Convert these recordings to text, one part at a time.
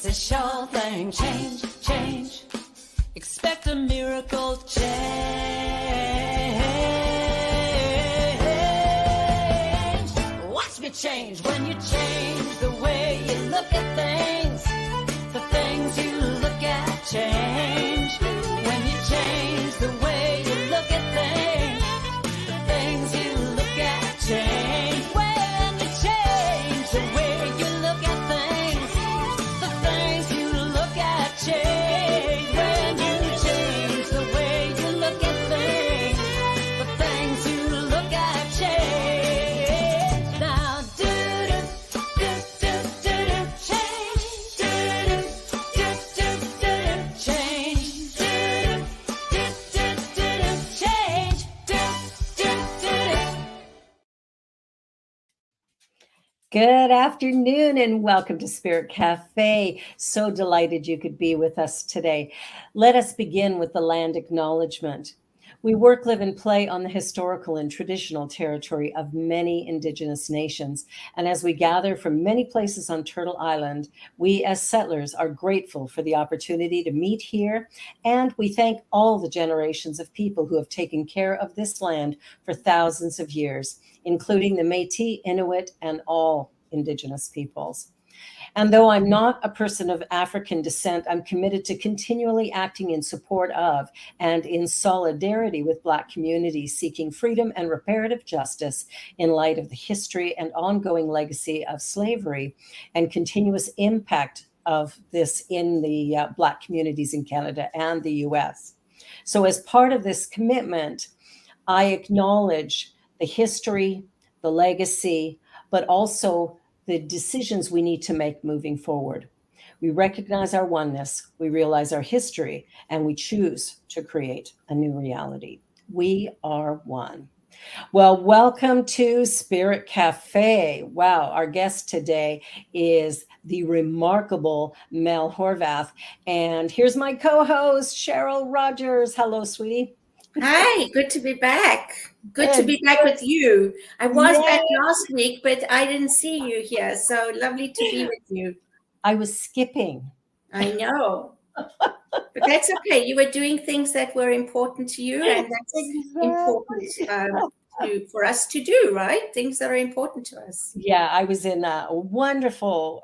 It's a sure thing. Change, change. Expect a miracle change. Watch me change when you change the way you look at things. The things you look at change. When you change the way you look at things, the things you look at change. When you change the way you look at things, the things you look at change. When you change the way you look at things, the things you look at change. Now do change. Change. Good afternoon and welcome to Spirit Cafe. So delighted you could be with us today. Let us begin with the land acknowledgement. We work, live, and play on the historical and traditional territory of many Indigenous nations. And as we gather from many places on Turtle Island, we as settlers are grateful for the opportunity to meet here. And we thank all the generations of people who have taken care of this land for thousands of years, including the Métis, Inuit, and all Indigenous peoples. And though I'm not a person of African descent, I'm committed to continually acting in support of and in solidarity with Black communities seeking freedom and reparative justice in light of the history and ongoing legacy of slavery and continuous impact of this in the Black communities in Canada and the US. So as part of this commitment, I acknowledge the history, the legacy, but also the decisions we need to make moving forward. We recognize our oneness, we realize our history, and we choose to create a new reality. We are one. Well, welcome to Spirit Cafe. Wow, our guest today is the remarkable Mel Horvath. And here's my co-host, Cheryl Rogers. Hello, sweetie. Hi, good to be back. Good to be back with you. I was back last week, but I didn't see you here. So lovely to be with you. I was skipping. I know. But that's okay. You were doing things that were important to you, and that's important for us to do, right? Things that are important to us. Yeah, I was in a wonderful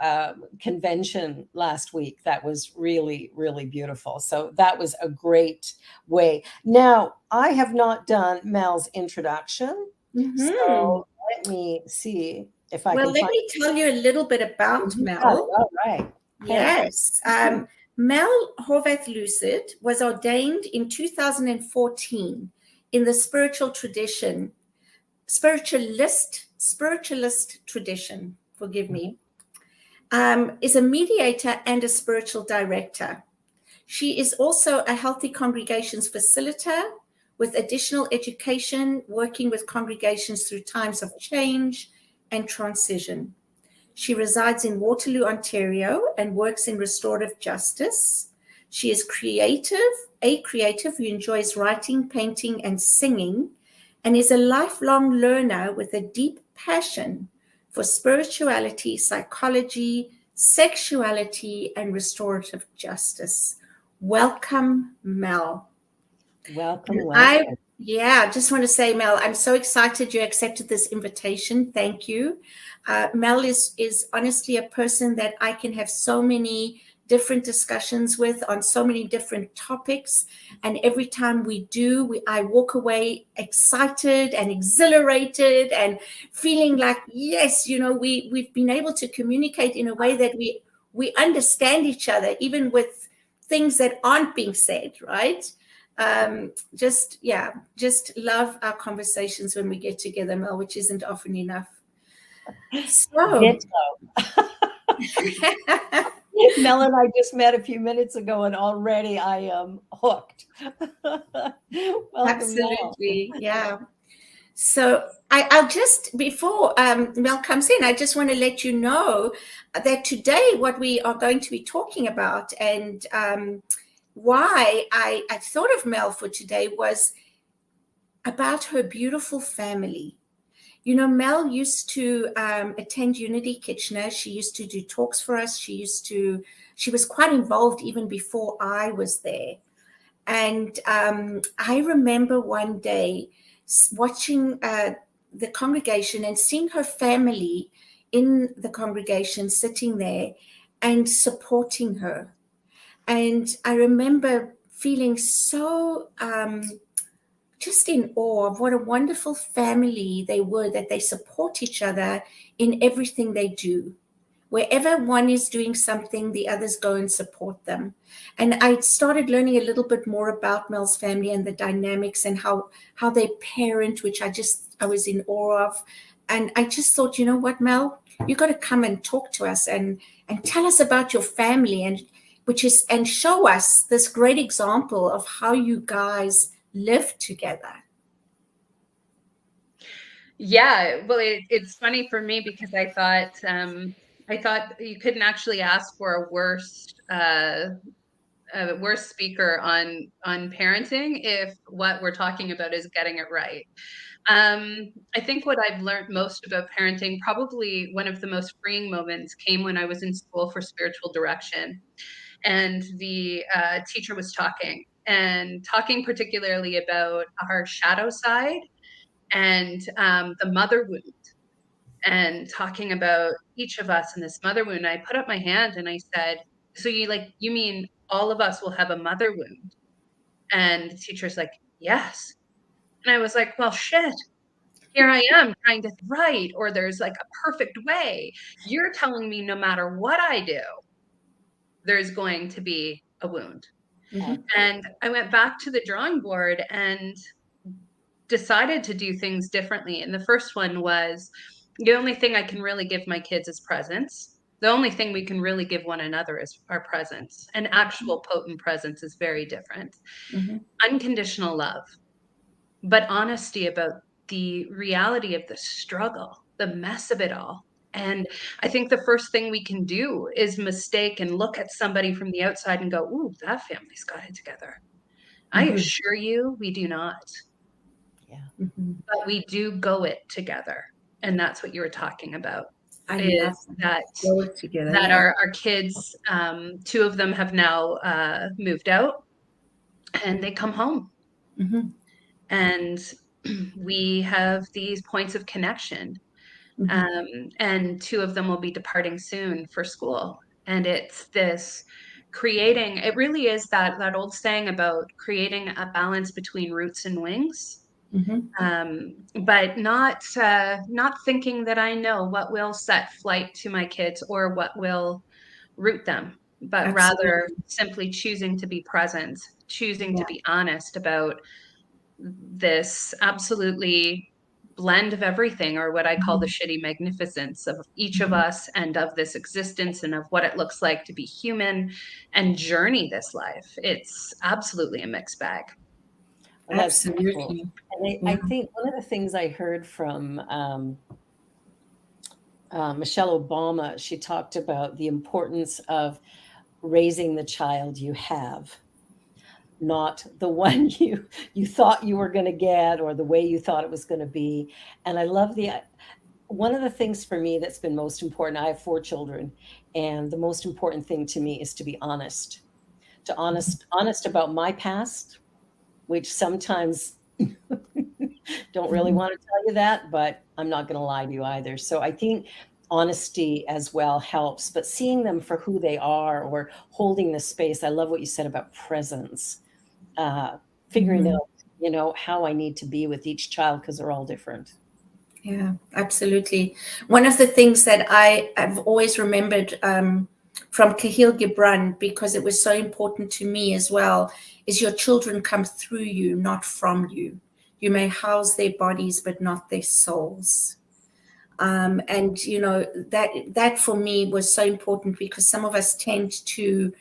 convention last week. That was really, really beautiful. So that was a great way. Now, I have not done Mel's introduction. Mm-hmm. So let me see if I can. Well, let me tell you a little bit about Mel. Oh, all right. Yes. Mel Horvath-Lucid was ordained in 2014 in the spiritualist tradition, forgive me, is a mediator and a spiritual director. She is also a healthy congregations facilitator with additional education, working with congregations through times of change and transition. She resides in Waterloo, Ontario, and works in Restorative Justice. She is a creative who enjoys writing, painting, and singing, and is a lifelong learner with a deep passion for spirituality, psychology, sexuality, and restorative justice. Welcome, Mel. Welcome. I just want to say, Mel, I'm so excited you accepted this invitation. Thank you. Mel is honestly a person that I can have so many different discussions with on so many different topics. And every time we do, I walk away excited and exhilarated and feeling like, yes, we've been able to communicate in a way that we understand each other, even with things that aren't being said, right? Just love our conversations when we get together, Mel, which isn't often enough. So Mel and I just met a few minutes ago, and already I am hooked. Absolutely, Mel. Yeah. So I'll just, before Mel comes in, I just want to let you know that today what we are going to be talking about and why I thought of Mel for today was about her beautiful family. Mel used to attend Unity Kitchener. She used to do talks for us. She was quite involved even before I was there. And I remember one day watching the congregation and seeing her family in the congregation sitting there and supporting her. And I remember feeling so just in awe of what a wonderful family they were, that they support each other in everything they do. Wherever one is doing something, the others go and support them. And I started learning a little bit more about Mel's family and the dynamics and how they parent, which I was in awe of. And I just thought, you know what, Mel, you got to come and talk to us and tell us about your family and show us this great example of how you guys live together. Yeah, well, it's funny for me because I thought you couldn't actually ask for a worse speaker on parenting if what we're talking about is getting it right. I think what I've learned most about parenting, probably one of the most freeing moments, came when I was in school for spiritual direction, and the teacher was talking particularly about our shadow side and the mother wound, and talking about each of us in this mother wound. I put up my hand and I said, so you mean all of us will have a mother wound? And the teacher's like, yes. And I was like, well, shit, here I am trying to write, or there's like a perfect way. You're telling me no matter what I do, there's going to be a wound. Mm-hmm. And I went back to the drawing board and decided to do things differently. And the first one was, the only thing I can really give my kids is presence. The only thing we can really give one another is our presence. And actual potent presence is very different. Mm-hmm. Unconditional love, but honesty about the reality of the struggle, the mess of it all. And I think the first thing we can do is mistake and look at somebody from the outside and go, ooh, that family's got it together. I assure you, we do not. Yeah. Mm-hmm. But we do go it together. And that's what you were talking about. I Is love that go it together. that Yeah. our kids, two of them have now moved out, and they come home. Mm-hmm. And we have these points of connection. Mm-hmm. And two of them will be departing soon for school. And it's this creating, it really is that old saying about creating a balance between roots and wings. Mm-hmm. But not thinking that I know what will set flight to my kids or what will root them, but Absolutely. rather simply choosing to be present, choosing to be honest about this absolutely blend of everything, or what I call the shitty magnificence of each of us and of this existence and of what it looks like to be human and journey this life. It's absolutely a mixed bag. Well, that's Absolutely. beautiful. And I think one of the things I heard from Michelle Obama, she talked about the importance of raising the child you have, not the one you thought you were going to get or the way you thought it was going to be. And I love one of the things for me that's been most important, I have 4 children, and the most important thing to me is to be honest, honest about my past, which sometimes don't really want to tell you that, but I'm not going to lie to you either. So I think honesty as well helps, but seeing them for who they are or holding the space. I love what you said about presence, figuring out, how I need to be with each child because they're all different. Yeah, absolutely. One of the things that I've always remembered from Cahill Gibran, because it was so important to me as well, is your children come through you, not from you. You may house their bodies, but not their souls. And that for me was so important, because some of us tend to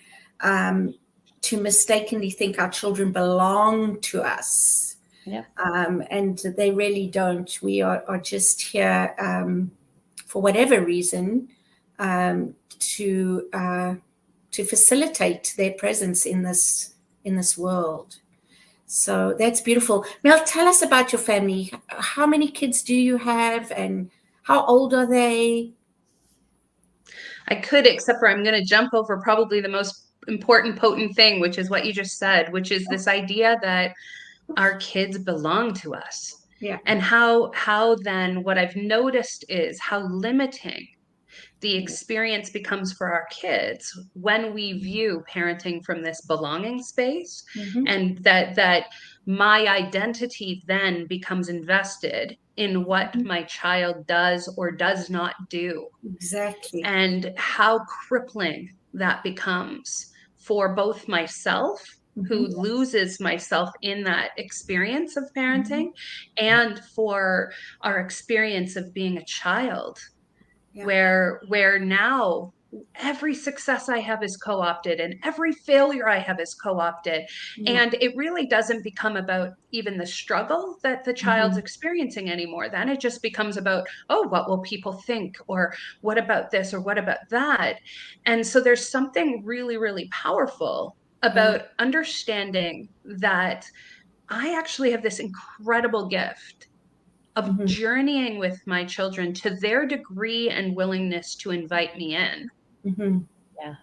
mistakenly think our children belong to us. Yeah. And they really don't. We are just here for whatever reason to facilitate their presence in this world. So that's beautiful. Mel, tell us about your family. How many kids do you have, and how old are they? I could, except for I'm going to jump over probably the most important, potent thing, which is what you just said, which is this idea that our kids belong to us. Yeah. And how then what I've noticed is how limiting the experience becomes for our kids when we view parenting from this belonging space, and that my identity then becomes invested in what my child does or does not do, Exactly. and how crippling that becomes for both myself, who loses myself in that experience of parenting, and for our experience of being a child, where now every success I have is co-opted and every failure I have is co-opted. And it really doesn't become about even the struggle that the child's experiencing anymore. Then it just becomes about, oh, what will people think? Or what about this? Or what about that? And so there's something really, really powerful about understanding that I actually have this incredible gift of journeying with my children to their degree and willingness to invite me in. Yeah.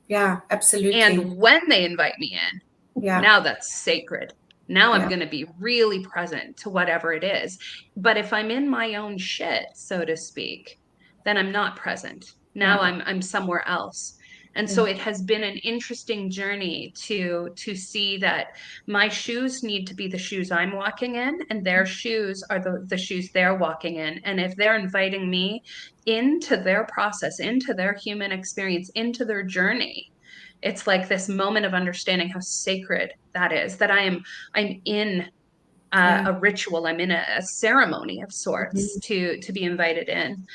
Yeah, absolutely. And when they invite me in, now that's sacred. Now I'm going to be really present to whatever it is. But if I'm in my own shit, so to speak, then I'm not present. Now I'm somewhere else. And so it has been an interesting journey to see that my shoes need to be the shoes I'm walking in, and their shoes are the shoes they're walking in. And if they're inviting me into their process, into their human experience, into their journey, it's like this moment of understanding how sacred that is, that I'm in a ritual, I'm in a ceremony of sorts to be invited in.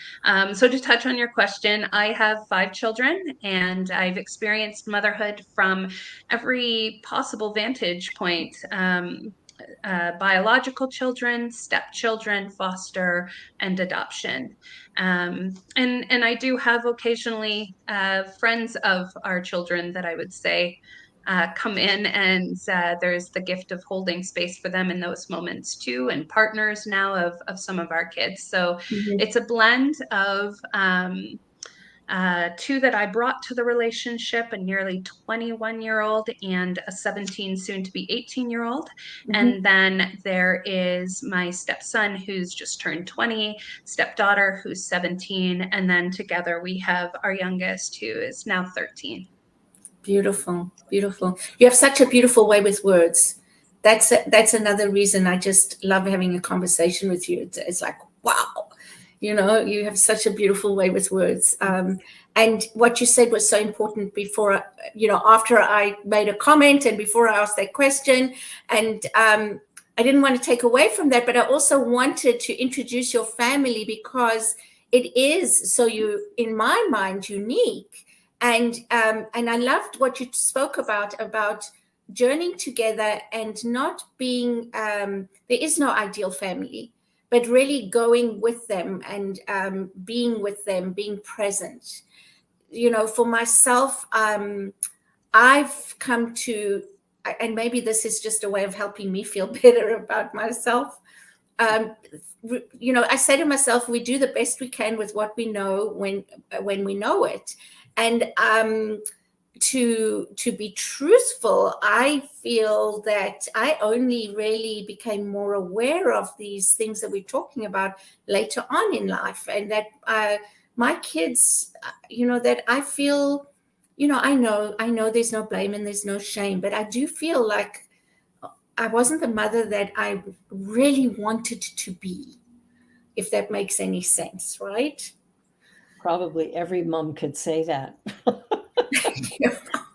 So to touch on your question, I have 5 children, and I've experienced motherhood from every possible vantage point. Biological children, stepchildren, foster, and adoption. And I do have occasionally friends of our children that I would say come in, and there's the gift of holding space for them in those moments too, and partners now of some of our kids. So it's a blend of 2 that I brought to the relationship, a nearly 21-year-old and a 17, soon to be 18-year-old. And then there is my stepson, who's just turned 20, stepdaughter, who's 17. And then together we have our youngest, who is now 13. Beautiful, beautiful. You have such a beautiful way with words. That's another reason I just love having a conversation with you. It's like, wow, you have such a beautiful way with words. And what you said was so important before, after I made a comment and before I asked that question. And I didn't want to take away from that, but I also wanted to introduce your family because it is so in my mind, unique. And I loved what you spoke about journeying together and not being, there is no ideal family, but really going with them and being with them, being present. For myself, I've come to, and maybe this is just a way of helping me feel better about myself. I say to myself, we do the best we can with what we know when we know it. And to be truthful, I feel that I only really became more aware of these things that we're talking about later on in life, and that my kids, that I feel, I know there's no blame and there's no shame, but I do feel like I wasn't the mother that I really wanted to be, if that makes any sense, right? Probably every mom could say that.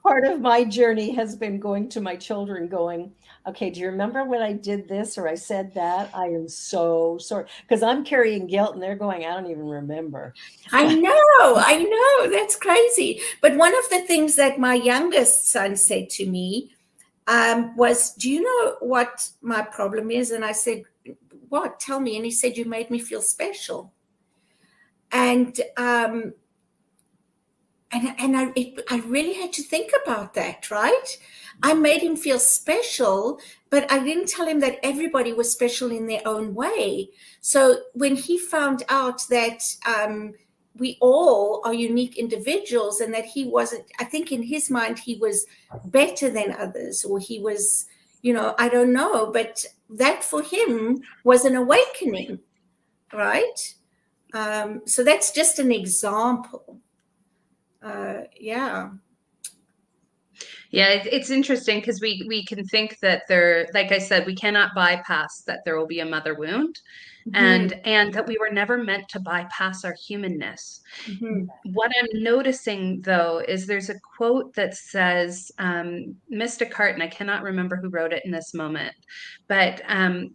Part of my journey has been going to my children going, okay, do you remember when I did this or I said that? I am so sorry. Because I'm carrying guilt and they're going, I don't even remember. I know. That's crazy. But one of the things that my youngest son said to me was, do you know what my problem is? And I said, what? Tell me. And he said, you made me feel special. And I really had to think about that, right? I made him feel special but I didn't tell him that everybody was special in their own way. So when he found out that we all are unique individuals and that he wasn't, I think in his mind, he was better than others, or he was, you know, I don't know, but that for him was an awakening, right? So that's just an example. Yeah. Yeah, it's interesting because we can think that there, like I said, we cannot bypass that there will be a mother wound, and that we were never meant to bypass our humanness. What I'm noticing though is there's a quote that says, Mystic Heart, and I cannot remember who wrote it in this moment, but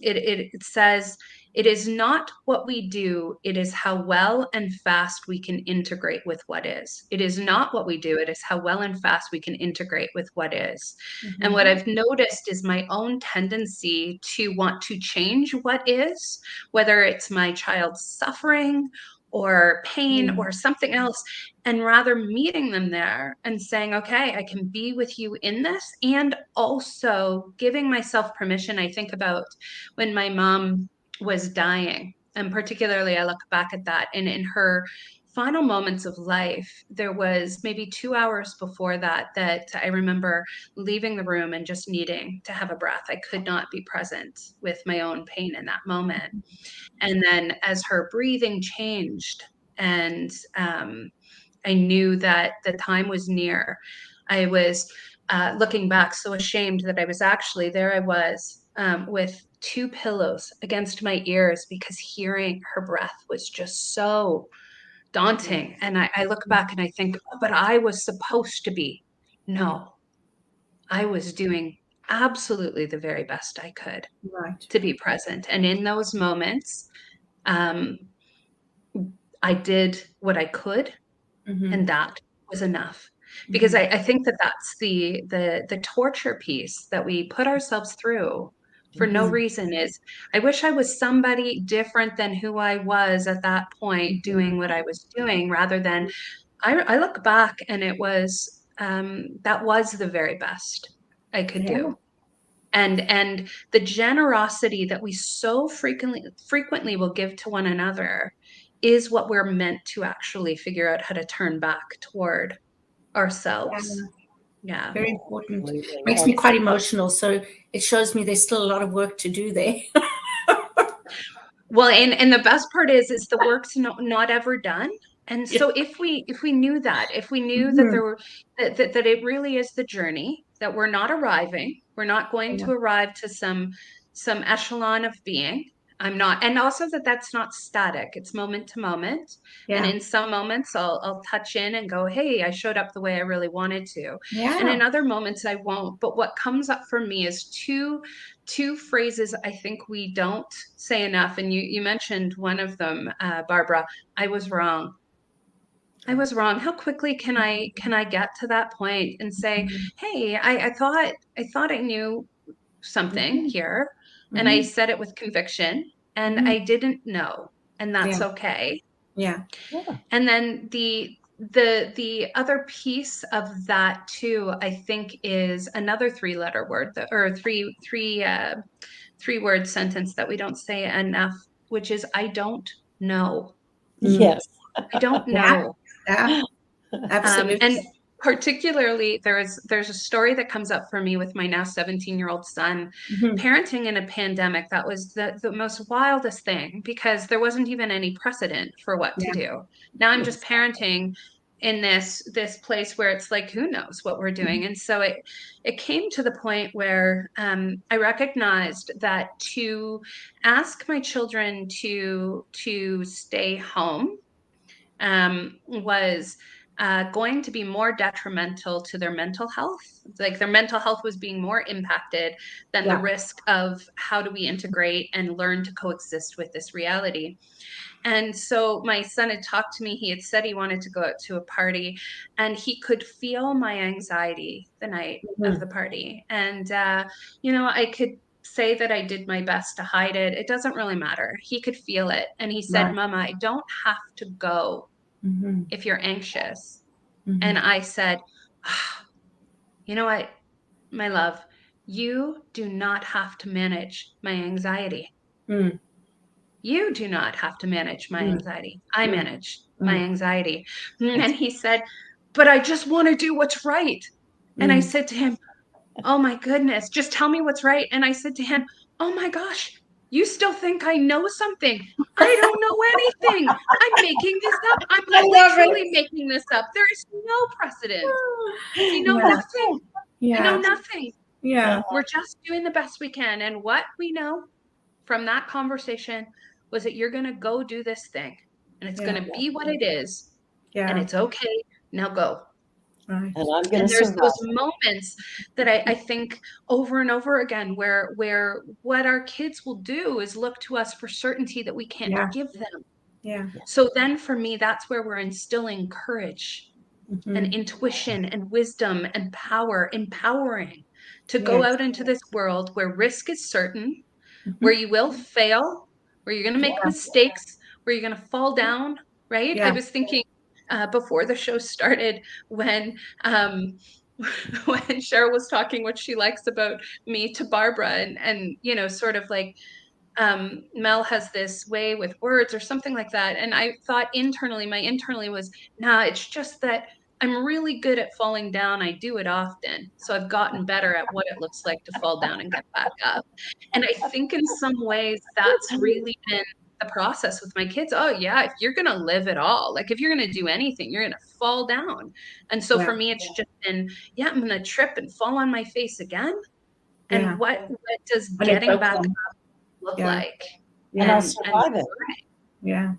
it says, "It is not what we do, it is how well and fast we can integrate with what is. It is not what we do, it is how well and fast we can integrate with what is." And what I've noticed is my own tendency to want to change what is, whether it's my child's suffering or pain or something else, and rather meeting them there and saying, okay, I can be with you in this, and also giving myself permission. I think about when my mom was dying, and particularly I look back at that, and in her final moments of life, there was maybe 2 hours before that I remember leaving the room and just needing to have a breath. I could not be present with my own pain in that moment. And then as her breathing changed, and I knew that the time was near, I was looking back so ashamed that I was actually, there I was with 2 pillows against my ears, because hearing her breath was just so daunting. And I look back and I think, but I was supposed to be. No, I was doing absolutely the very best I could to be present. And in those moments, I did what I could, and that was enough. Because I think that that's the torture piece that we put ourselves through for no reason is, I wish I was somebody different than who I was at that point doing what I was doing, rather than I look back and it was that was the very best I could do. And the generosity that we so frequently will give to one another is what we're meant to actually figure out how to turn back toward ourselves. Yeah. Very important. Makes me quite emotional. So it shows me there's still a lot of work to do there. Well, and the best part is the work's not ever done. And so if we knew that, if we knew that there were that it really is the journey, that we're not arriving, we're not going to arrive to some echelon of being. I'm not, and also that that's not static. It's moment to moment. And in some moments I'll touch in and go, hey, I showed up the way I really wanted to. And in other moments I won't. But what comes up for me is two phrases I think we don't say enough. And you mentioned one of them, Barbara. I was wrong. I was wrong. How quickly can I get to that point and say, hey, I thought I knew something here, and I said it with conviction, and I didn't know, and that's okay. And then the other piece of that too, I think, is another 3-letter word, or three-word sentence that we don't say enough, which is, I don't know. Yes. I don't know. Absolutely. And particularly, there's a story that comes up for me with my now 17-year-old son. Parenting in a pandemic, that was the most wildest thing, because there wasn't even any precedent for what to do. Now I'm just parenting in this place where it's like, who knows what we're doing. And so it came to the point where I recognized that to ask my children to stay home was going to be more detrimental to their mental health. Like, their mental health was being more impacted than the risk of how do we integrate and learn to coexist with this reality. And so my son had talked to me. He had said he wanted to go out to a party, and he could feel my anxiety the night of the party. And, I could say that I did my best to hide it. It doesn't really matter. He could feel it. And he said, Mama, I don't have to go if you're anxious. And I said, you know what, my love, you do not have to manage my anxiety. Mm. You do not have to manage my anxiety. I manage my anxiety. And he said, but I just want to do what's right. And I said to him, oh my goodness, just tell me what's right. And I said to him, oh my gosh, you still think I know something? I don't know anything. I'm making this up. I'm literally making this up. There is no precedent. I know nothing. I know nothing. Yeah. We're just doing the best we can. And what we know from that conversation was that you're going to go do this thing and it's going to be what it is. And it's okay. Now go. Right. And I'm going And to there's survive. those moments that I think over and over again where what our kids will do is look to us for certainty that we can't give them. Yeah. So then for me, that's where we're instilling courage and intuition and wisdom and power, empowering to go out into this world where risk is certain, where you will fail, where you're going to make mistakes, where you're going to fall down, right? I was thinking before the show started when Cheryl was talking what she likes about me to Barbara and you know, sort of like Mel has this way with words or something like that. And I thought my internally was, nah, it's just that I'm really good at falling down. I do it often. So I've gotten better at what it looks like to fall down and get back up. And I think in some ways that's really been the process with my kids. Oh yeah, if you're going to live at all, like if you're going to do anything, you're going to fall down. And so for me, it's just been, yeah, I'm going to trip and fall on my face again. And what does getting back up look like? And I'll survive it. Yeah.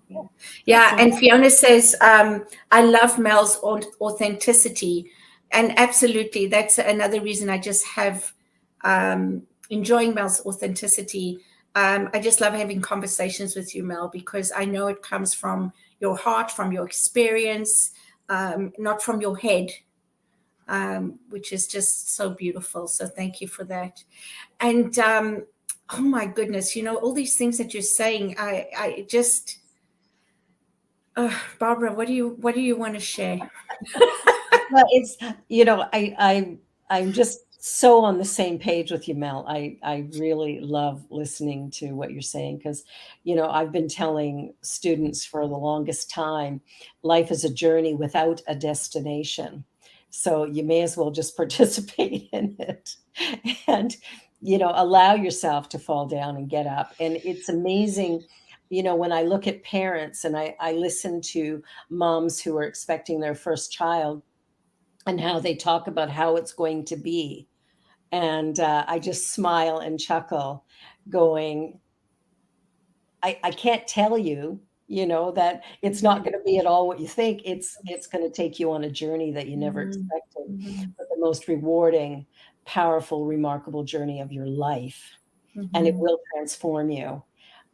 And Fiona says, I love Mel's authenticity. And absolutely, that's another reason I just have enjoying Mel's authenticity. I just love having conversations with you, Mel, because I know it comes from your heart, from your experience, not from your head, which is just so beautiful. So thank you for that. And oh my goodness, you know, all these things that you're saying, I just, Barbara, what do you want to share? Well, it's, you know, I'm just so on the same page with you, Mel. I really love listening to what you're saying because, you know, I've been telling students for the longest time, life is a journey without a destination. So you may as well just participate in it and, you know, allow yourself to fall down and get up. And it's amazing, you know, when I look at parents and I listen to moms who are expecting their first child and how they talk about how it's going to be. And I just smile and chuckle going, I can't tell you, you know, that it's not going to be at all what you think. It's going to take you on a journey that you never expected, but the most rewarding, powerful, remarkable journey of your life. And it will transform you.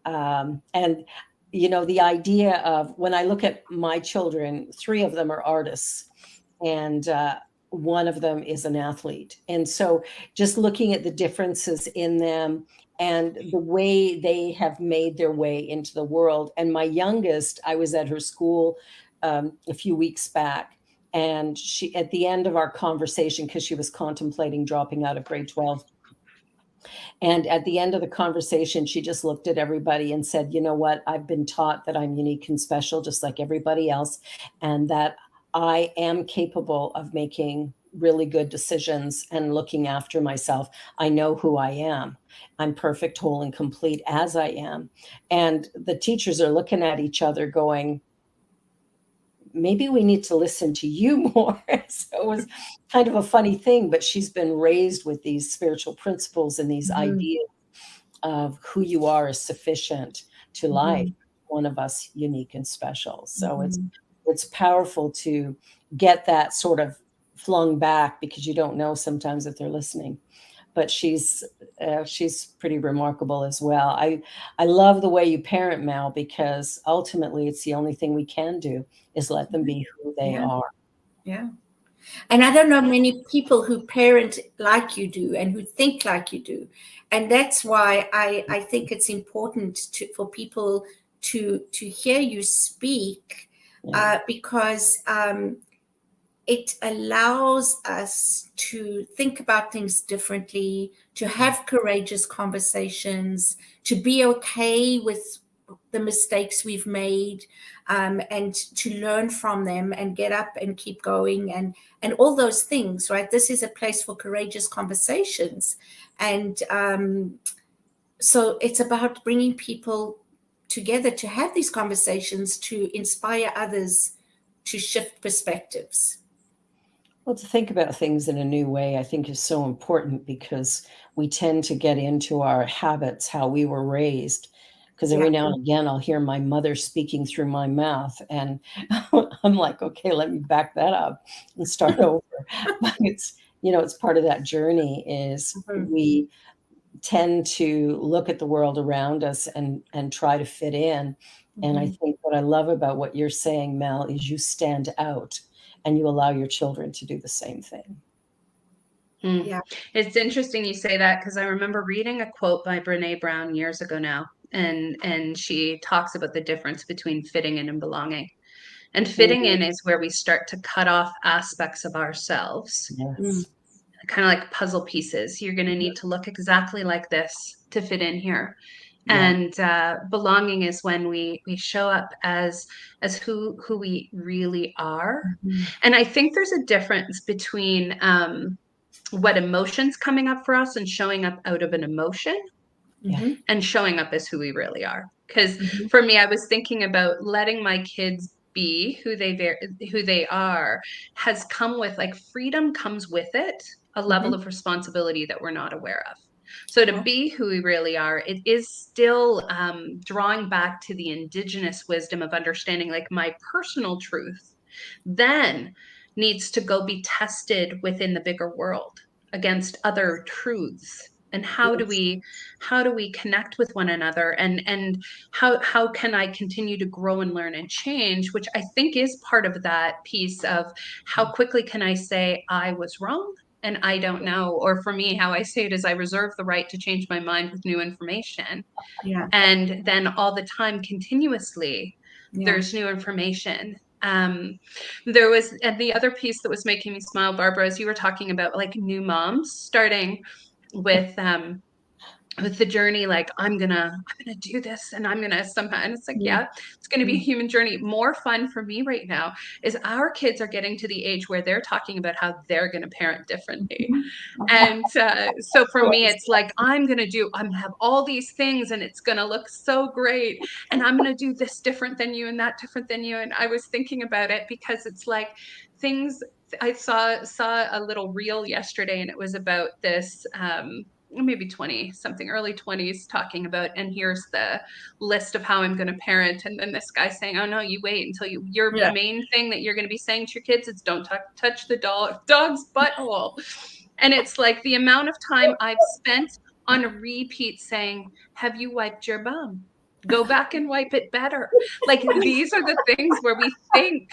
And, you know, the idea of when I look at my children, 3 of them are artists and one of them is an athlete. And so just looking at the differences in them and the way they have made their way into the world. And my youngest, I was at her school a few weeks back, and she, at the end of our conversation, because she was contemplating dropping out of grade 12, and at the end of the conversation, she just looked at everybody and said, you know what, I've been taught that I'm unique and special, just like everybody else, and that I am capable of making really good decisions and looking after myself. I know who I am. I'm perfect, whole, and complete as I am. And the teachers are looking at each other going, maybe we need to listen to you more. So it was kind of a funny thing, but she's been raised with these spiritual principles and these ideas of who you are is sufficient to life. One of us unique and special. So it's powerful to get that sort of flung back because you don't know sometimes if they're listening. But she's pretty remarkable as well. I love the way you parent, Mel, because ultimately it's the only thing we can do is let them be who they are. Yeah. And I don't know many people who parent like you do and who think like you do. And that's why I think it's important for people to hear you speak, because it allows us to think about things differently, to have courageous conversations, to be okay with the mistakes we've made, and to learn from them and get up and keep going, and all those things, right? This is a place for courageous conversations. And so it's about bringing people together to have these conversations, to inspire others to shift perspectives. Well, to think about things in a new way, I think is so important, because we tend to get into our habits, how we were raised. Because every now and again, I'll hear my mother speaking through my mouth, and I'm like, okay, let me back that up and start over. But it's, it's part of that journey is we tend to look at the world around us and try to fit in. And I think what I love about what you're saying, Mel, is you stand out and you allow your children to do the same thing. Yeah. It's interesting you say that, because I remember reading a quote by Brene Brown years ago now, and she talks about the difference between fitting in and belonging. And fitting in is where we start to cut off aspects of ourselves. Yes. Kind of like puzzle pieces. You're going to need to look exactly like this to fit in here. Yeah. And belonging is when we show up as who we really are. And I think there's a difference between what emotion's coming up for us and showing up out of an emotion, and showing up as who we really are. Because for me, I was thinking about letting my kids be who they are has come with, like, freedom comes with it, a level of responsibility that we're not aware of. So to be who we really are, it is still drawing back to the indigenous wisdom of understanding, like, my personal truth then needs to go be tested within the bigger world against other truths. And how do we connect with one another, and how can I continue to grow and learn and change, which I think is part of that piece of how quickly can I say I was wrong and I don't know. Or for me, how I say it is I reserve the right to change my mind with new information. And then all the time, continuously, there's new information. There was, and the other piece that was making me smile, Barbara, as you were talking about, like, new moms starting with the journey, like, I'm gonna do this, and I'm gonna somehow, and it's like, yeah, it's gonna be a human journey. More fun for me right now is our kids are getting to the age where they're talking about how they're gonna parent differently. And so for me, it's like, I'm gonna have all these things, and it's gonna look so great, and I'm gonna do this different than you and that different than you. And I was thinking about it because it's like things. I saw a little reel yesterday, and it was about this maybe 20 something, early 20s, talking about, and here's the list of how I'm going to parent, and then this guy saying, oh no, you wait until your main thing that you're going to be saying to your kids is don't touch the dog's butthole. And it's like the amount of time I've spent on a repeat saying, have you wiped your bum? Go back and wipe it better. Like, these are the things where we think,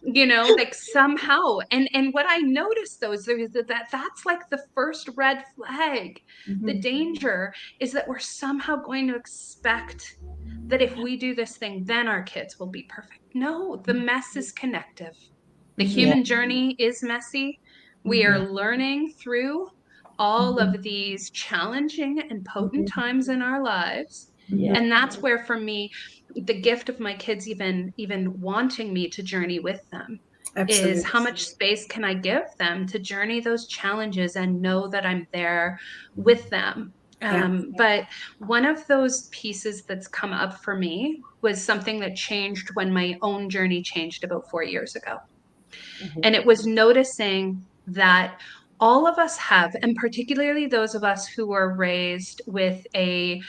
like, somehow, and what I noticed, though, is that's like the first red flag. The danger is that we're somehow going to expect that if we do this thing, then our kids will be perfect. No, the mess is connective. The human journey is messy. We are learning through all of these challenging and potent times in our lives. And that's where, for me, the gift of my kids even wanting me to journey with them is how much space can I give them to journey those challenges and know that I'm there with them. But one of those pieces that's come up for me was something that changed when my own journey changed about 4 years ago. And it was noticing that all of us have, and particularly those of us who were raised with a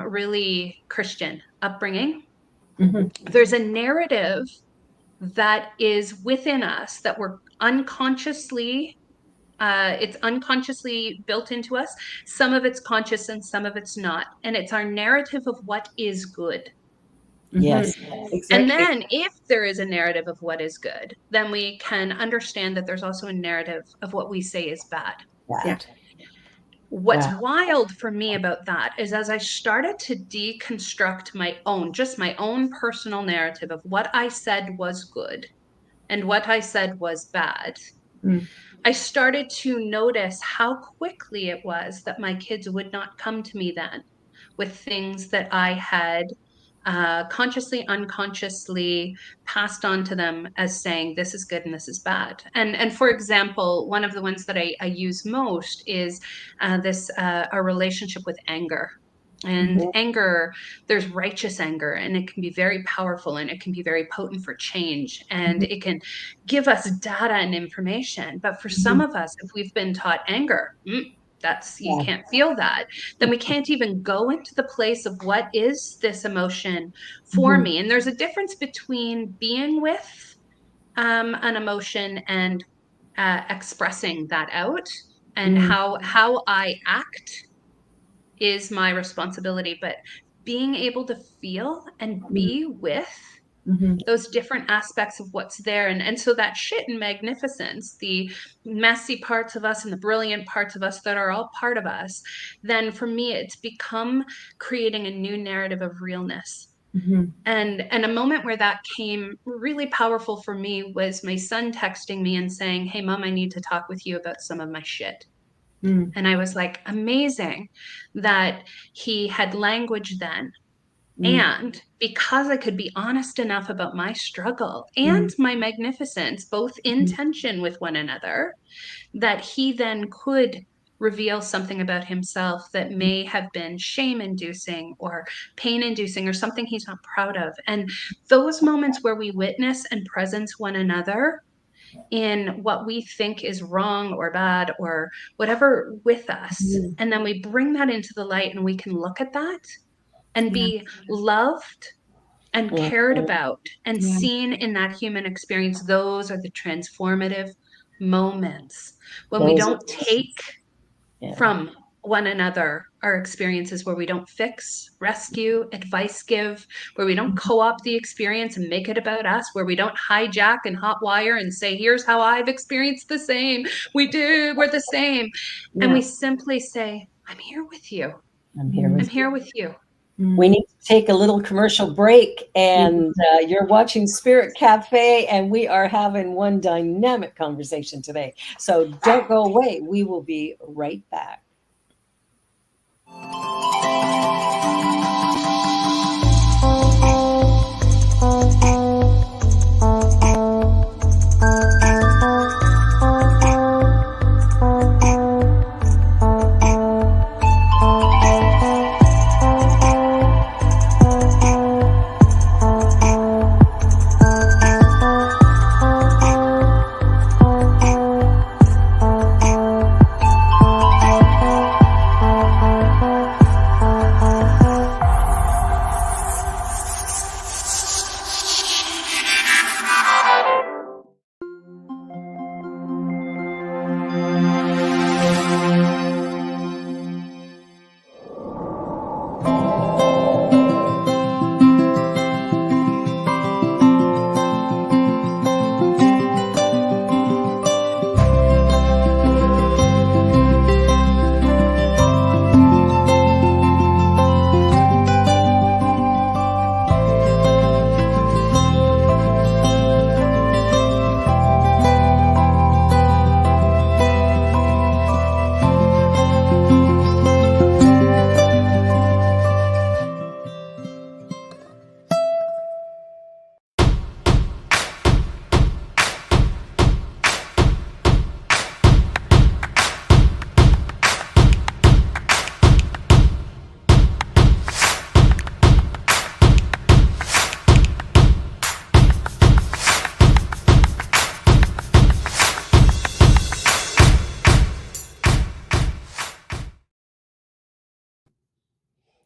really Christian upbringing, there's a narrative that is within us that we're unconsciously, it's unconsciously built into us. Some of it's conscious and some of it's not. And it's our narrative of what is good. Yes, exactly. And then if there is a narrative of what is good, then we can understand that there's also a narrative of what we say is bad. What's wild for me about that is, as I started to deconstruct my own personal narrative of what I said was good, and what I said was bad, Mm. I started to notice how quickly it was that my kids would not come to me then with things that I had consciously, unconsciously passed on to them as saying, this is good and this is bad. And for example, one of the ones that I use most is a relationship with anger. And Mhm. anger, there's righteous anger, and it can be very powerful and it can be very potent for change. And it can give us data and information. But for some of us, if we've been taught anger, that's, you Yeah. can't feel that, then we can't even go into the place of what is this emotion for Mhm. me. And there's a difference between being with an emotion and expressing that out, and Mm. how I act is my responsibility. But being able to feel and Mm. be with Mhm. those different aspects of what's there. And so that shit and magnificence, the messy parts of us and the brilliant parts of us that are all part of us, then for me, it's become creating a new narrative of realness. Mhm. And a moment where that came really powerful for me was my son texting me and saying, hey, Mom, I need to talk with you about some of my shit. Mm. And I was like, amazing that he had language then. Mm. And because I could be honest enough about my struggle and Mm. my magnificence, both in Mhm. tension with one another, that he then could reveal something about himself that may have been shame inducing or pain inducing or something he's not proud of. And those moments where we witness and presence one another in what we think is wrong or bad or whatever with us, Mhm. and then we bring that into the light and we can look at that and Yeah. be loved and Mhm. cared about and Yeah. seen in that human experience. Those are the transformative moments when we Those are, don't take yeah. from one another our experiences, where we don't fix, rescue, advice give, where we don't co-opt the experience and make it about us, where we don't hijack and hotwire and say, here's how I've experienced the same. We're the same. And Yeah. we simply say, I'm here with you. I'm here I'm with you. here with you. We Mm. need to take a little commercial break, and you're watching Spirit Cafe, and we are having one dynamic conversation today. So don't go away. We will be right back.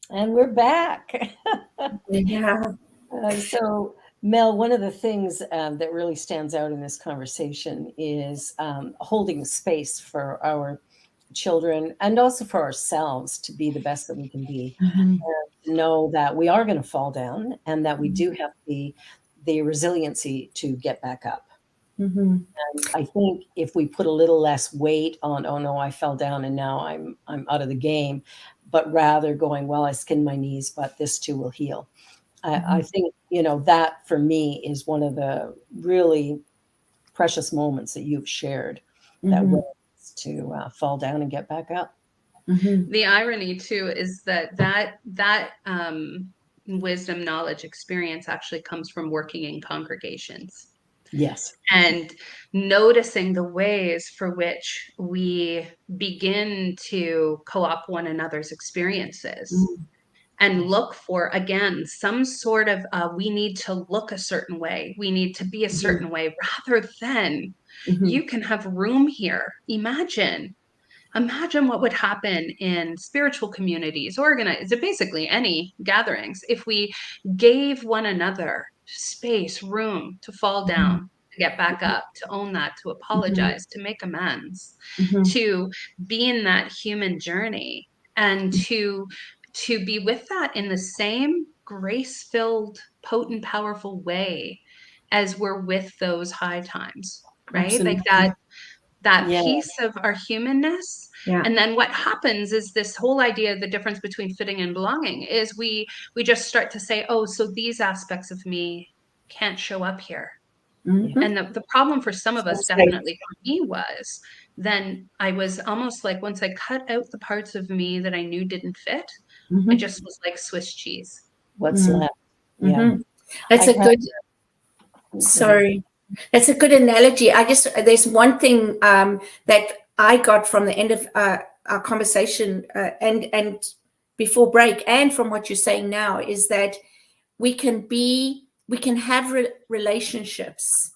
And we're back. Yeah. So, Mel, one of the things that really stands out in this conversation is holding space for our children and also for ourselves to be the best that we can be. Mhm. To know that we are going to fall down and that we do have the resiliency to get back up. Mhm. And I think if we put a little less weight on, oh no, I fell down and now I'm out of the game, but rather going, well, I skinned my knees, but this too will heal. I Mhm. think, that for me is one of the really precious moments that you've shared, that willingness to fall down and get back up. The irony too is that wisdom, knowledge, experience actually comes from working in congregations. Yes. And noticing the ways for which we begin to co-opt one another's experiences and look for, again, some sort of, we need to look a certain way, we need to be a certain way, rather than you can have room here. Imagine what would happen in spiritual communities, organized, basically any gatherings, if we gave one another space, room to fall down, to get back up, to own that, to apologize, to make amends, to be in that human journey, and to be with that in the same grace-filled, potent, powerful way as we're with those high times, right? Absolutely. Like that piece of our humanness. And then what happens is this whole idea of the difference between fitting and belonging is we just start to say, oh, so these aspects of me can't show up here. And the problem for some of us, definitely for me, was then I was almost like, once I cut out the parts of me that I knew didn't fit, I just was like Swiss cheese. What's left? Yeah. That's a good, sorry. That's a good analogy. There's one thing that I got from the end of our conversation and before break, and from what you're saying now, is that we can have relationships,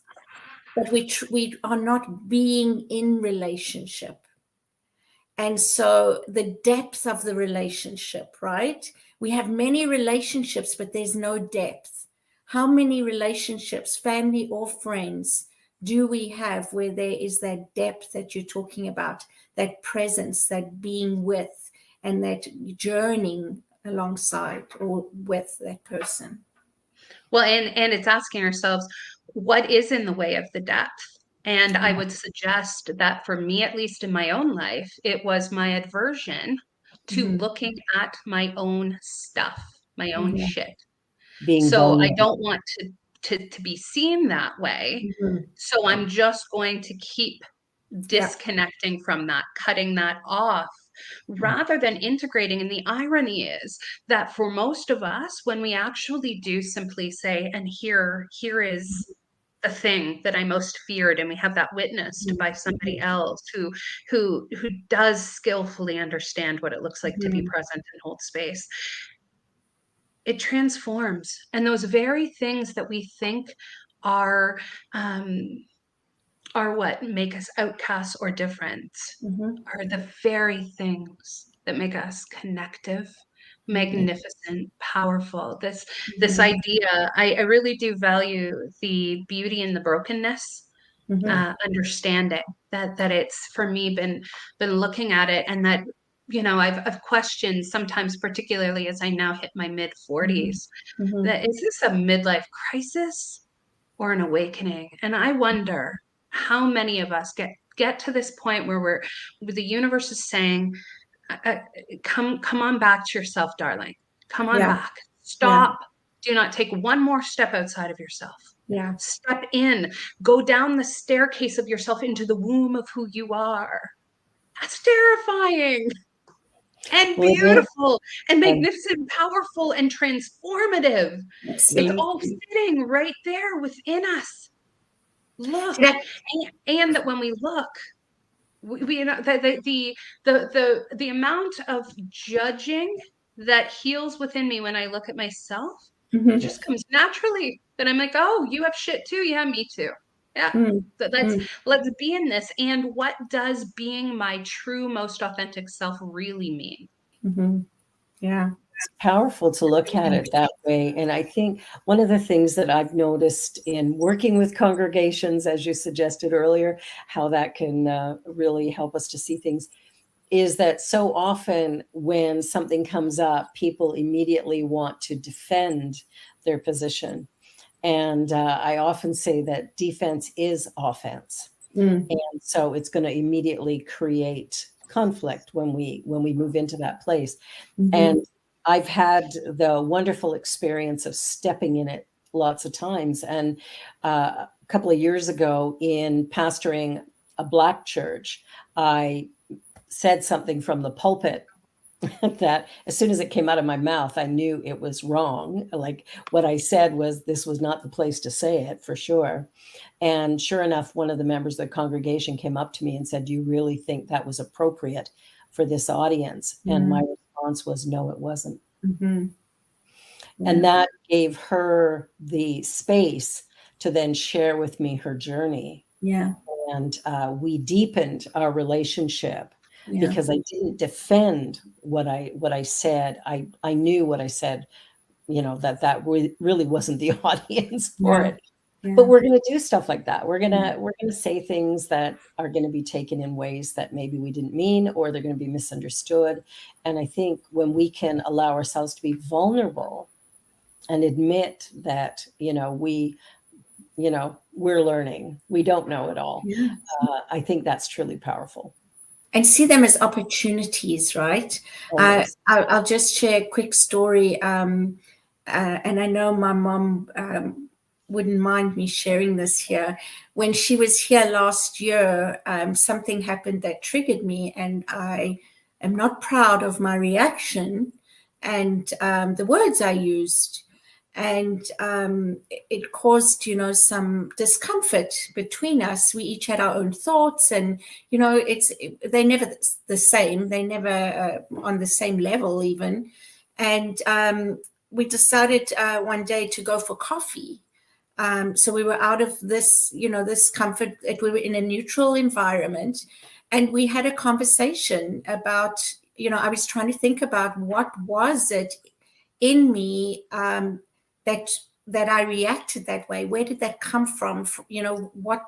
but we are not being in relationship. And so the depth of the relationship, right? We have many relationships, but there's no depth. How many relationships, family or friends, do we have where there is that depth that you're talking about, that presence, that being with, and that journeying alongside or with that person? Well, and it's asking ourselves, what is in the way of the depth? And I would suggest that for me, at least in my own life, it was my aversion to looking at my own stuff, my own shit. So I don't want to be seen that way. So I'm just going to keep disconnecting from that, cutting that off, rather than integrating. And the irony is that for most of us, when we actually do simply say, and here is the thing that I most feared, and we have that witnessed by somebody else who does skillfully understand what it looks like to be present and hold space, it transforms. And those very things that we think are what make us outcasts or different are the very things that make us connective, magnificent, powerful. This idea, I really do value the beauty in the brokenness, understanding that it's, for me, been looking at it, and that, you know, I've questioned sometimes, particularly as I now hit my mid 40s, that is this a midlife crisis or an awakening? And I wonder how many of us get to this point where the universe is saying, come on back to yourself, darling. Come on back. Stop. Do not take one more step outside of yourself. Step in. Go down the staircase of yourself into the womb of who you are. That's terrifying and beautiful and magnificent, powerful and transformative. It's all sitting right there within us. Look, and that when we look, we you know, the amount of judging that heals within me when I look at myself, it just comes naturally. That I'm like, oh, you have shit too. Yeah, me too. Yeah. Let's be in this. And what does being my true, most authentic self really mean? Yeah. It's powerful to look at it that way. And I think one of the things that I've noticed in working with congregations, as you suggested earlier, how that can really help us to see things, is that so often when something comes up, people immediately want to defend their position. And I often say that defense is offense. And so it's going to immediately create conflict when we move into that place. And I've had the wonderful experience of stepping in it lots of times and couple of years ago in pastoring a Black church, I said something from the pulpit that as soon as it came out of my mouth, I knew it was wrong. Like what I said was, this was not the place to say it, for sure. And sure enough, one of the members of the congregation came up to me and said, "Do you really think that was appropriate for this audience?" And my response was, "No, it wasn't." Mm-hmm. Yeah. And that gave her the space to then share with me her journey. Yeah. And we deepened our relationship Yeah. because I didn't defend what I said. I knew what I said, that really wasn't the audience for Yeah. it. Yeah. But we're going to do stuff like that. We're going to say things that are going to be taken in ways that maybe we didn't mean, or they're going to be misunderstood. And I think when we can allow ourselves to be vulnerable and admit that, we're learning, we don't know it all. Yeah. I think that's truly powerful. And see them as opportunities, right? Always. I'll just share a quick story. And I know my mom wouldn't mind me sharing this here. When she was here last year, something happened that triggered me, and I am not proud of my reaction and the words I used. And it caused, some discomfort between us. We each had our own thoughts, and they're never the same. They're never on the same level even. And we decided one day to go for coffee. So we were out of this, this comfort. We were in a neutral environment, and we had a conversation about, I was trying to think about what was it in me that I reacted that way. Where did that come from? What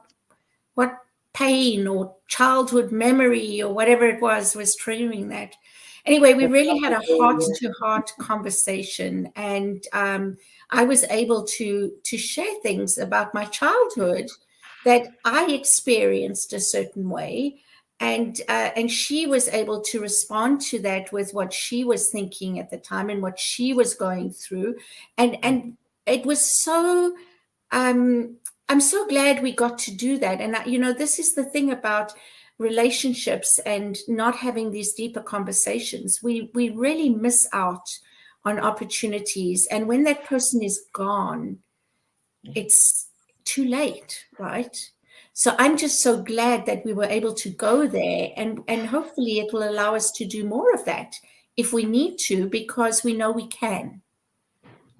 pain or childhood memory or whatever it was triggering that. Anyway, we really had a heart-to-heart conversation, and I was able to share things about my childhood that I experienced a certain way, and she was able to respond to that with what she was thinking at the time and what she was going through, and it was so. I'm so glad we got to do that, and this is the thing about relationships and not having these deeper conversations. We really miss out on opportunities, and when that person is gone, it's too late, right? So I'm just so glad that we were able to go there, and hopefully it will allow us to do more of that if we need to, because we know we can,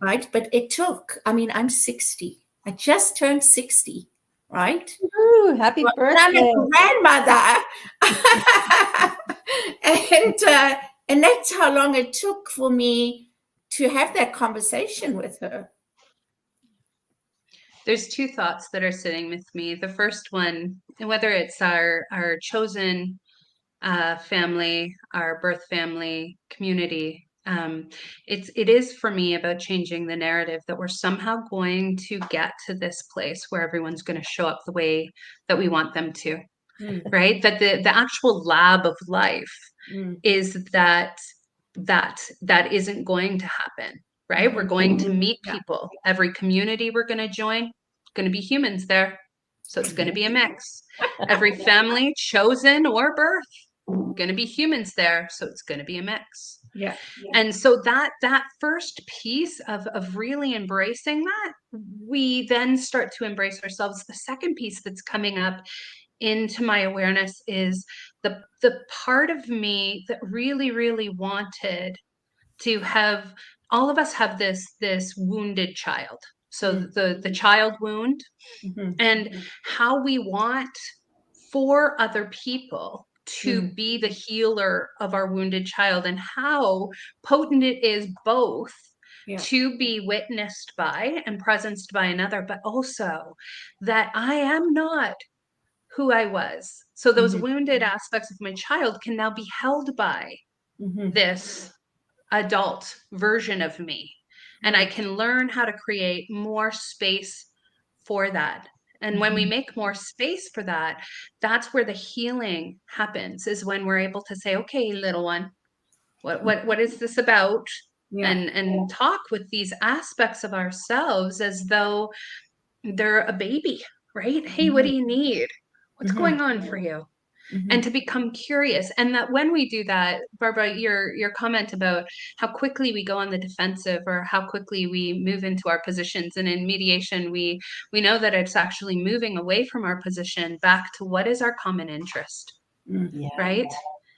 right? But it took, I'm 60. I just turned 60, right? Ooh, happy birthday. I'm a grandmother. And that's how long it took for me to have that conversation with her. There's two thoughts that are sitting with me. The first one, and whether it's our chosen family, our birth family, community, it is for me about changing the narrative that we're somehow going to get to this place where everyone's going to show up the way that we want them to, right? That the actual lab of life is that isn't going to happen, right? We're going to meet people. Every community we're going to join, going to be humans there. So it's going to be a mix. Every family, chosen or birth, going to be humans there. So it's going to be a mix. Yeah. And so that first piece of really embracing that, we then start to embrace ourselves. The second piece that's coming up into my awareness is the part of me that really, really wanted to have, all of us have this wounded child. So the child wound, and how we want for other people to be the healer of our wounded child, and how potent it is both to be witnessed by and presenced by another, but also that I am not who I was. So those wounded aspects of my child can now be held by this adult version of me. And I can learn how to create more space for that. And when we make more space for that, that's where the healing happens, is when we're able to say, okay, little one, what is this about? And talk with these aspects of ourselves as though they're a baby, right? Hey, what do you need? What's Mhm. going on for you? Mhm. And to become curious. And that when we do that, Barbara, your comment about how quickly we go on the defensive or how quickly we move into our positions. And in mediation, we know that it's actually moving away from our position back to what is our common interest, Yeah. right?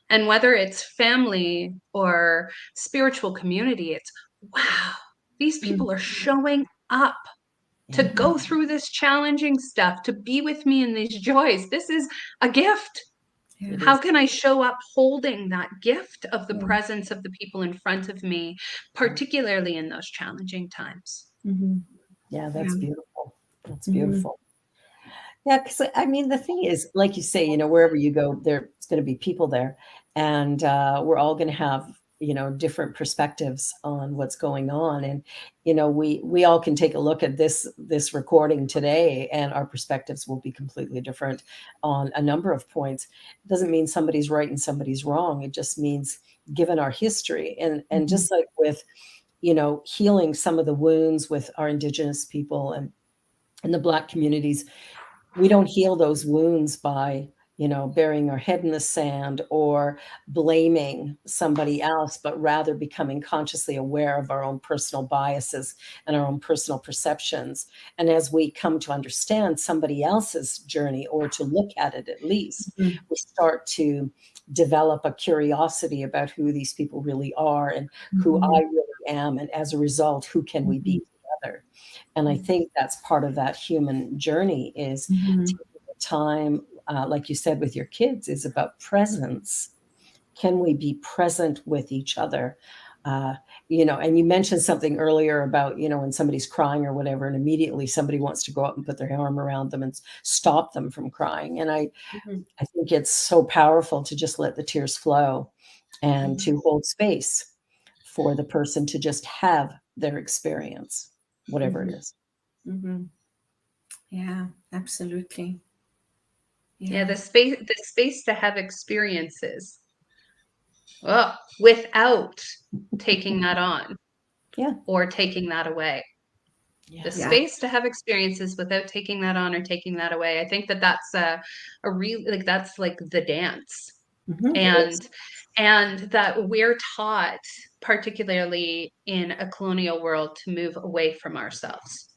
And whether it's family or spiritual community, it's wow, these people are showing up to go through this challenging stuff, to be with me in these joys. This is a gift. Yeah. It How is. can I show up holding that gift of the presence of the people in front of me, particularly in those challenging times? Mhm. Yeah, that's Yeah. beautiful. That's Mhm. beautiful. Yeah, because I mean, the thing is, like you say, wherever you go, there's going to be people there, and we're all going to have, different perspectives on what's going on, and we all can take a look at this recording today, and our perspectives will be completely different on a number of points. It doesn't mean somebody's right and somebody's wrong. It just means, given our history, and just like with, healing some of the wounds with our Indigenous people and the Black communities, we don't heal those wounds by burying our head in the sand or blaming somebody else, but rather becoming consciously aware of our own personal biases and our own personal perceptions. And as we come to understand somebody else's journey, or to look at it at least, Mhm. we start to develop a curiosity about who these people really are and who I really am, and as a result, who can we be together. And I think that's part of that human journey, is Mhm. taking the time, like you said, with your kids, is about presence. Can we be present with each other? And you mentioned something earlier about, when somebody's crying or whatever, and immediately somebody wants to go up and put their arm around them and stop them from crying. And I think it's so powerful to just let the tears flow and to hold space for the person to just have their experience, whatever it is. Mhm. Yeah, absolutely. Yeah, Yeah. the space to have experiences, without taking that on Yeah. or taking that away. Yeah. The Yeah. space to have experiences without taking that on or taking that away. I think that that's a real, like, that's like the dance. And that we're taught, particularly in a colonial world, to move away from ourselves,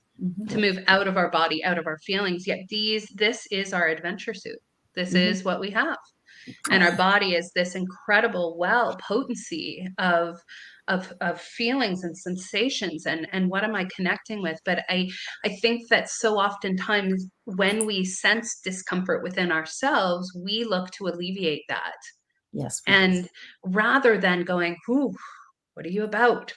to move out of our body, out of our feelings. Yet this is our adventure suit. This is what we have. And our body is this incredible potency of feelings and sensations, and what am I connecting with? But I think that so oftentimes when we sense discomfort within ourselves, we look to alleviate that. Yes. And rather than going, "Whew, what are you about?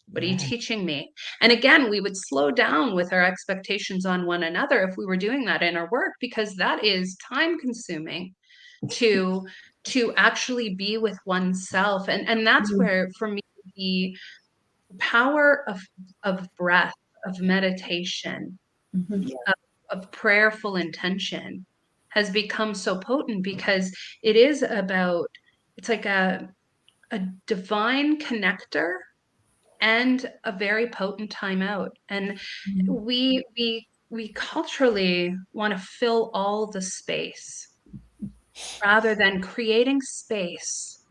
What are you Yeah. teaching me?" And again, we would slow down with our expectations on one another if we were doing that in our work, because that is time consuming to actually be with oneself. And that's where, for me, the power of breath, of meditation, Yeah. of prayerful intention has become so potent, because it is about, it's like a divine connector and a very potent timeout. And we culturally want to fill all the space rather than creating space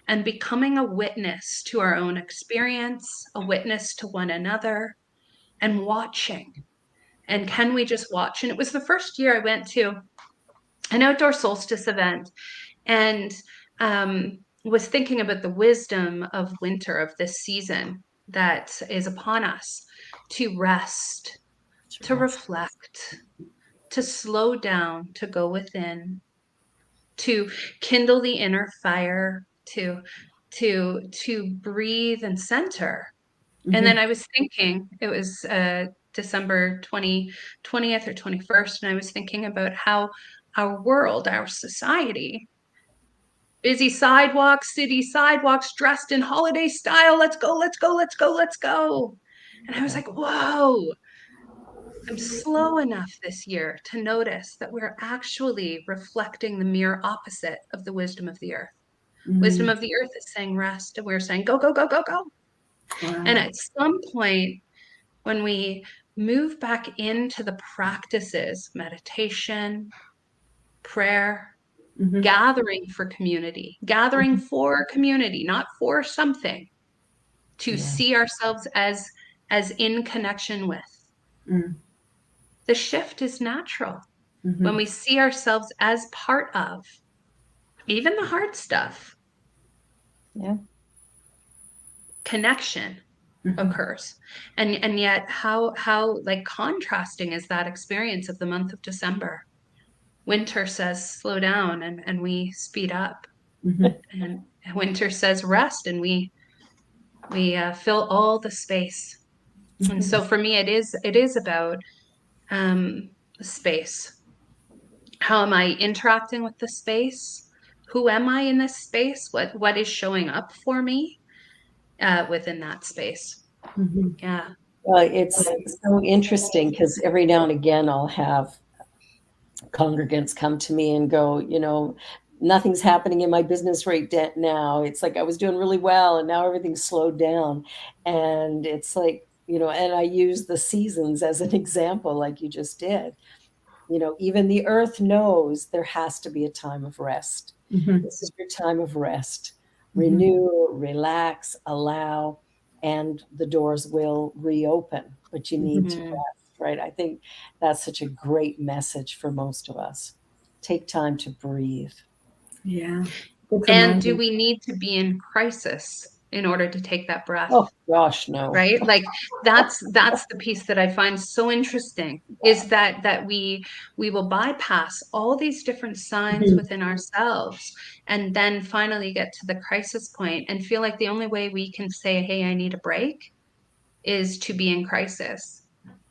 and becoming a witness to our own experience, a witness to one another, and watching. And can we just watch? And it was the first year I went to an outdoor solstice event, and was thinking about the wisdom of winter, of this season that is upon us, to rest, to reflect, to slow down, to go within, to kindle the inner fire, to breathe and center. And then I was thinking, it was December 20th or 21st, and I was thinking about how our world, our society, busy sidewalks, city sidewalks, dressed in holiday style. Let's go, let's go, let's go, let's go. And I was like, whoa, I'm slow enough this year to notice that we're actually reflecting the mere opposite of the wisdom of the earth. Wisdom of the earth is saying rest, and we're saying go, go, go, go, go. Wow. And at some point, when we move back into the practices, meditation, prayer, gathering for community, gathering for community, not for something, to see ourselves as in connection with. The shift is natural when we see ourselves as part of even the hard stuff. Yeah. Connection occurs. And yet how like contrasting is that experience of the month of December. Winter says slow down, and we speed up. And winter says rest, and we fill all the space. And so for me, it is about space. How am I interacting with the space? Who am I in this space? What is showing up for me within that space? Yeah. Well, it's so interesting because every now and again I'll have congregants come to me and go, nothing's happening in my business right now. It's like I was doing really well and now everything's slowed down. And it's like, and I use the seasons as an example, like you just did. Even the earth knows there has to be a time of rest. This is your time of rest. Renew, relax, allow, and the doors will reopen. But you need to rest, right? I think that's such a great message for most of us. Take time to breathe. Yeah. And do we need to be in crisis in order to take that breath? Oh gosh, no. Right? Like that's the piece that I find so interesting, is that we will bypass all these different signs within ourselves and then finally get to the crisis point and feel like the only way we can say, hey, I need a break, is to be in crisis,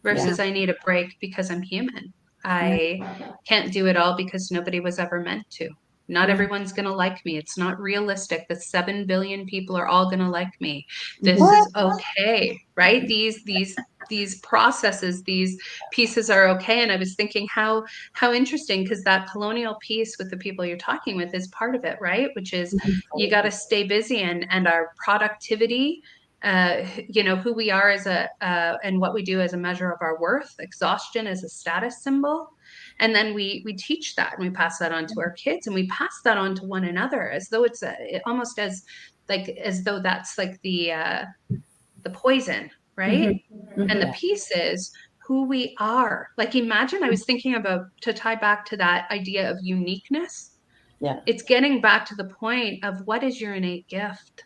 versus I need a break because I'm human. I can't do it all because nobody was ever meant to. Not everyone's going to like me. It's not realistic that 7 billion people are all going to like me. This is okay, right? These processes, these pieces are okay. And I was thinking how interesting, because that colonial piece with the people you're talking with is part of it, right? Which is you got to stay busy, and our productivity, who we are as and what we do as a measure of our worth. Exhaustion is a status symbol. And then we teach that, and we pass that on to our kids, and we pass that on to one another, as though it's almost as though that's like the poison, right? And the piece is who we are. Like, imagine, I was thinking about, to tie back to that idea of uniqueness. Yeah. It's getting back to the point of what is your innate gift?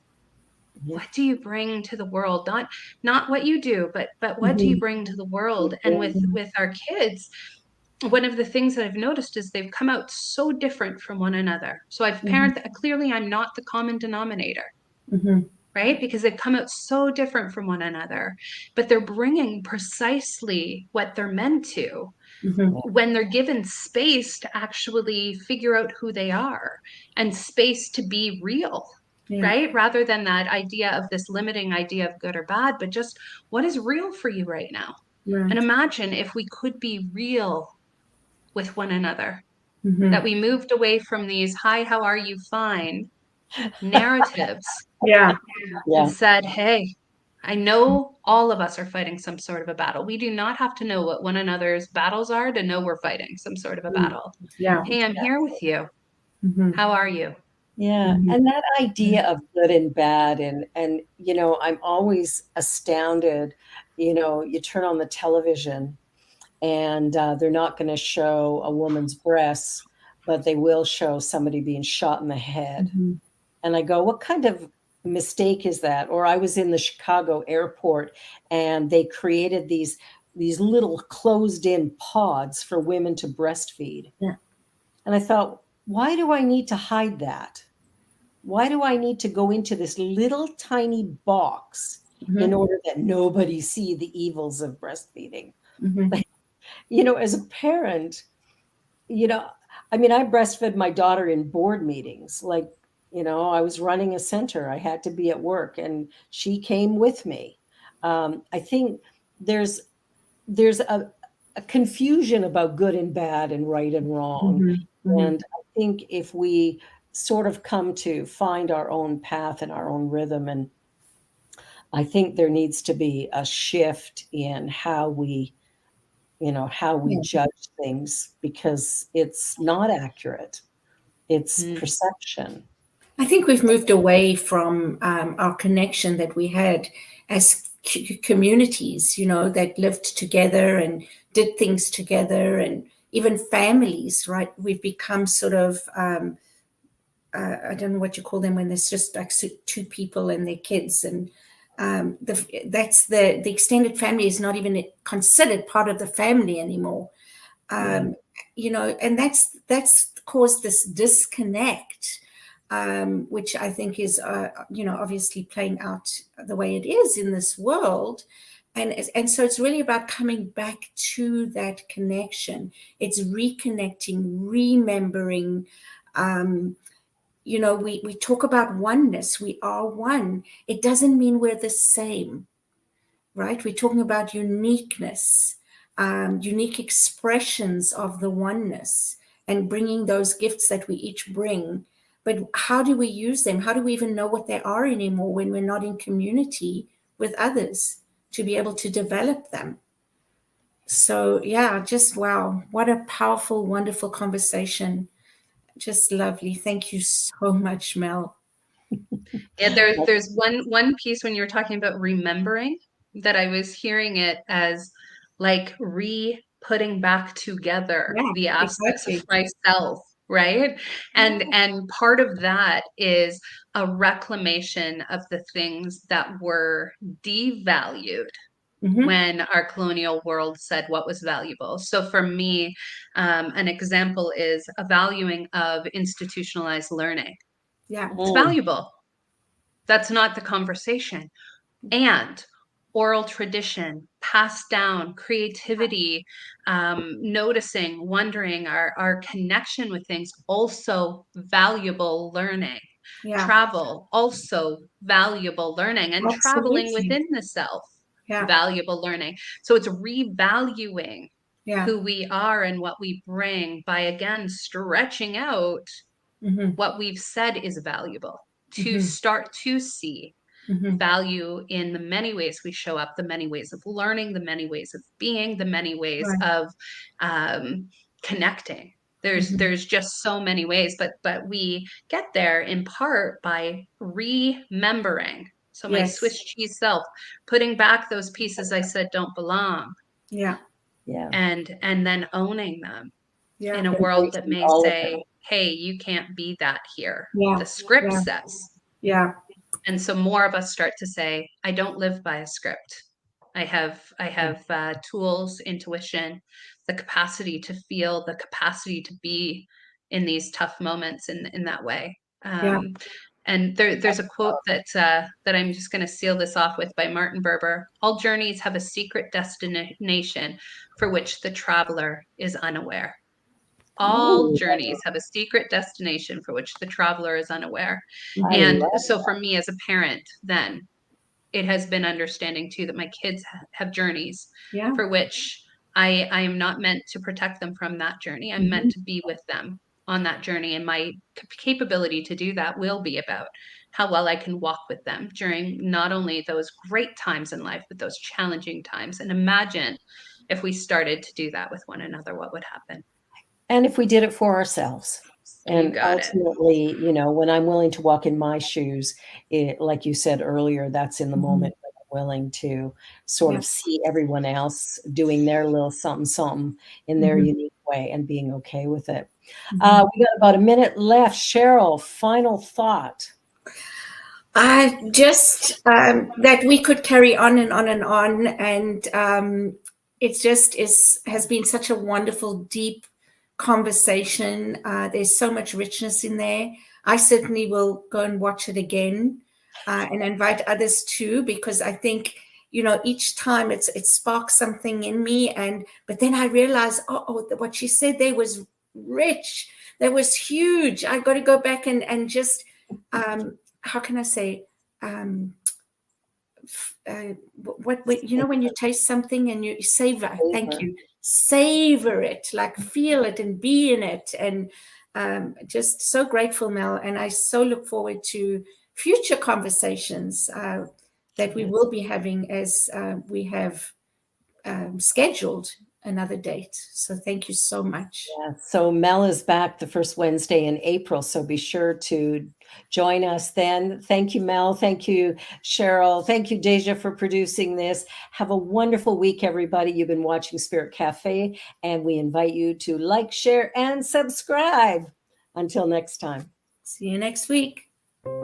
What do you bring to the world? Not what you do, but what do you bring to the world? And with our kids, one of the things that I've noticed is they've come out so different from one another. So I've parented, clearly I'm not the common denominator, right? Because they've come out so different from one another, but they're bringing precisely what they're meant to when they're given space to actually figure out who they are and space to be real. Right? Rather than that idea of this limiting idea of good or bad, but just what is real for you right now. And imagine if we could be real with one another, that we moved away from these "hi, how are you, fine" narratives, and said, hey, I know all of us are fighting some sort of a battle. We do not have to know what one another's battles are to know we're fighting some sort of a battle. Hey, I'm here with you. How are you? Yeah. And that idea of good and bad, and I'm always astounded, you turn on the television and they're not going to show a woman's breasts, but they will show somebody being shot in the head. And I go, what kind of mistake is that? Or I was in the Chicago airport and they created these little closed in pods for women to breastfeed. And I thought, why do I need to hide that? Why do I need to go into this little tiny box in order that nobody see the evils of breastfeeding? As a parent, I breastfed my daughter in board meetings. Like, I was running a center. I had to be at work and she came with me. I think there's a confusion about good and bad and right and wrong. And I think if we sort of come to find our own path and our own rhythm and I think there needs to be a shift in how we, how we Yeah. judge things, because it's not accurate. It's perception. I think we've moved away from our connection that we had as communities, that lived together and did things together, and even families, right? We've become sort of, I don't know what you call them when there's just like two people and their kids, and that's the extended family is not even considered part of the family anymore. And that's caused this disconnect, which I think is, obviously playing out the way it is in this world. And so it's really about coming back to that connection. It's reconnecting, remembering. We talk about oneness. We are one. It doesn't mean we're the same, right? We're talking about uniqueness, unique expressions of the oneness, and bringing those gifts that we each bring. But how do we use them? How do we even know what they are anymore when we're not in community with others to be able to develop them? So, yeah, just wow. What a powerful, wonderful conversation. Just lovely. Thank you so much, Mel. Yeah, there's one piece when you were talking about remembering that I was hearing it as like putting back together the aspects of myself, right? And part of that is a reclamation of the things that were devalued when our colonial world said what was valuable. So for me, an example is a valuing of institutionalized learning. Yeah. It's valuable. That's not the conversation. And oral tradition, passed down, creativity, noticing, wondering, our connection with things, also valuable learning. Yeah. Travel, also valuable learning, and traveling within the self, valuable learning. So it's revaluing who we are and what we bring by, again, stretching out what we've said is valuable, to start to see value in the many ways we show up, the many ways of learning, the many ways of being, the many ways of connecting. There's just so many ways, but we get there in part by remembering. So my Swiss cheese self, putting back those pieces I said don't belong. Yeah. Yeah. And then owning them in a And world that may all of say, hey, you can't be that here. Yeah. The script says. Yeah. And so more of us start to say, I don't live by a script. I have tools, intuition, the capacity to feel, the capacity to be in these tough moments in that way. And there's a quote that I'm just going to seal this off with by Martin Berber. All journeys have a secret destination for which the traveler is unaware. All journeys have a secret destination for which the traveler is unaware. And so for me as a parent, then it has been understanding too that my kids have journeys for which I am not meant to protect them from that journey. I'm meant to be with them on that journey. And my capability to do that will be about how well I can walk with them during not only those great times in life, but those challenging times. And imagine if we started to do that with one another, what would happen? And if we did it for ourselves. And ultimately, when I'm willing to walk in my shoes, like you said earlier, that's in the moment when I'm willing to sort of see everyone else doing their little something in their unique way and being okay with it. We got about a minute left. Cheryl, final thought. Just that we could carry on and on and on. And it just has been such a wonderful, deep conversation. There's so much richness in there. I certainly will go and watch it again and invite others too, because I think, each time it sparks something in me. But then I realized, what she said there was rich. That was huge. I got to go back and just, how can I say, what when you taste something and you savor, thank you, savor it, like feel it and be in it. And just so grateful, Mel, and I so look forward to future conversations that we will be having as we have scheduled another date. So thank you so much. Yeah. So Mel is back the first Wednesday in April. So be sure to join us then. Thank you, Mel. Thank you, Cheryl. Thank you, Deja, for producing this. Have a wonderful week, everybody. You've been watching Spirit Cafe, and we invite you to like, share, and subscribe. Until next time. See you next week.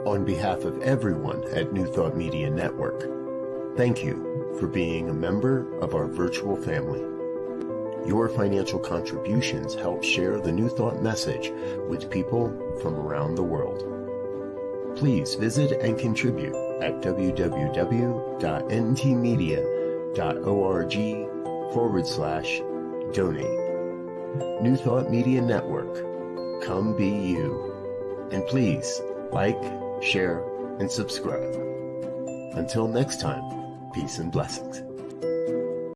On behalf of everyone at New Thought Media Network, thank you for being a member of our virtual family. Your financial contributions help share the New Thought message with people from around the world. Please visit and contribute at www.ntmedia.org/donate. New Thought Media Network, come be you. And please like, share, and subscribe. Until next time, peace and blessings.